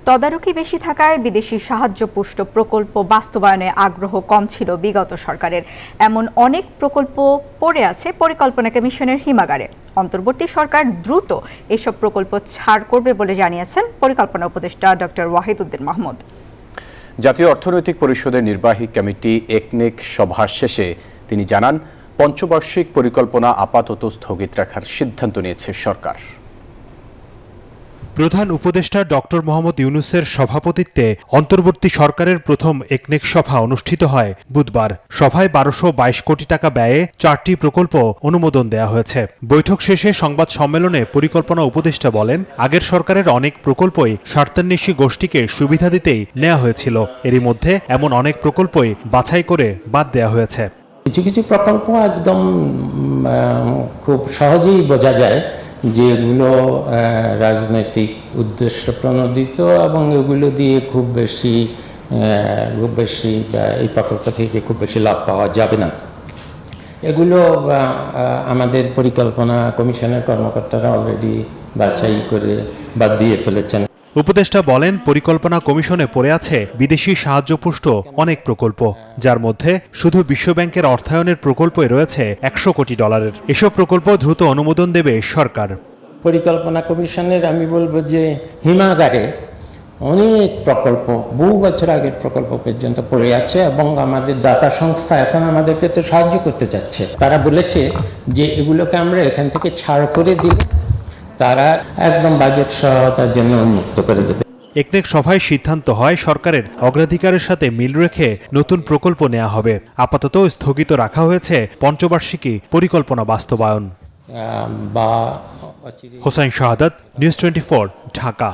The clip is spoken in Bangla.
তদারকি বেশি থাকায় বিদেশি সাহায্যপুষ্ট প্রকল্প বাস্তবায়নে আগ্রহ কম ছিল বিগত সরকারের। এমন অনেক প্রকল্প পড়ে আছে পরিকল্পনা কমিশনের হিমাগারে। অন্তর্বর্তী সরকার দ্রুত এসব প্রকল্প ছাড় করবে বলে জানিয়েছেন পরিকল্পনা উপদেষ্টা ডক্টর ওয়াহিদুদ্দিন মাহমুদ। জাতীয় অর্থনৈতিক পরিষদের নির্বাহী কমিটি একনেক সভা শেষে তিনি জানান, পঞ্চবার্ষিক পরিকল্পনা আপাতত স্থগিত রাখার সিদ্ধান্ত নিয়েছে সরকার। প্রধান উপদেষ্টা ডক্টর মোহাম্মদ ইউনূসের সভাপতিত্বে অন্তর্বর্তী সরকারের প্রথম একনেক সভা অনুষ্ঠিত হয় বুধবার। সভায় ১২২২ কোটি টাকা ব্যয়ে ৪টি প্রকল্প অনুমোদন দেয়া হয়েছে। বৈঠক শেষে সংবাদ সম্মেলনে পরিকল্পনা উপদেষ্টা বলেন, আগের সরকারের অনেক প্রকল্পই স্বার্থান্বেষী গোষ্ঠীকে সুবিধা দিতেই নেওয়া হয়েছিল। এরই মধ্যে এমন অনেক প্রকল্পই বাছাই করে বাদ দেওয়া হয়েছে। কিছু কিছু প্রকল্প একদম খুব সহজেই বোঝা যায় যে এগুলো রাজনৈতিক উদ্দেশ্য প্রণোদিত এবং এগুলো দিয়ে খুব বেশি এই প্রকল্প থেকে খুব বেশি লাভ পাওয়া যাবে না। এগুলো আমাদের পরিকল্পনা কমিশনের কর্মকর্তারা অলরেডি বাছাই করে বাদ দিয়ে ফেলেছেন। উপদেষ্টা বলেন, পরিকল্পনা কমিশনে পড়ে আছে বিদেশি সাহায্যপুষ্ট অনেক প্রকল্প, যার মধ্যে শুধু বিশ্বব্যাংকের অর্থায়নের প্রকল্পই রয়েছে $100 কোটি। এসব প্রকল্প দ্রুত অনুমোদন দেবে সরকার। পরিকল্পনা কমিশনের আমি বলবো যে হিমাগারে অনেক প্রকল্প, বহু বছর আগের প্রকল্প পর্যন্ত পড়ে আছে এবং আমাদের দাতা সংস্থা এখন আমাদেরকে তো সাহায্য করতে যাচ্ছে। তারা বলেছে যে এগুলোকে আমরা এখান থেকে ছাড় করে দিলে তারা একদম বাজেট সহায়তার জন্য উন্মুক্ত করে দেবে। একনেক সভায় সিদ্ধান্ত হয়, সরকারের অগ্রাধিকারের সাথে মিল রেখে নতুন প্রকল্প নেওয়া হবে। আপাতত স্থগিত রাখা হয়েছে পঞ্চবার্ষিকী পরিকল্পনা বাস্তবায়ন। হোসাইন শাহাদাত, নিউজ 24, ঢাকা।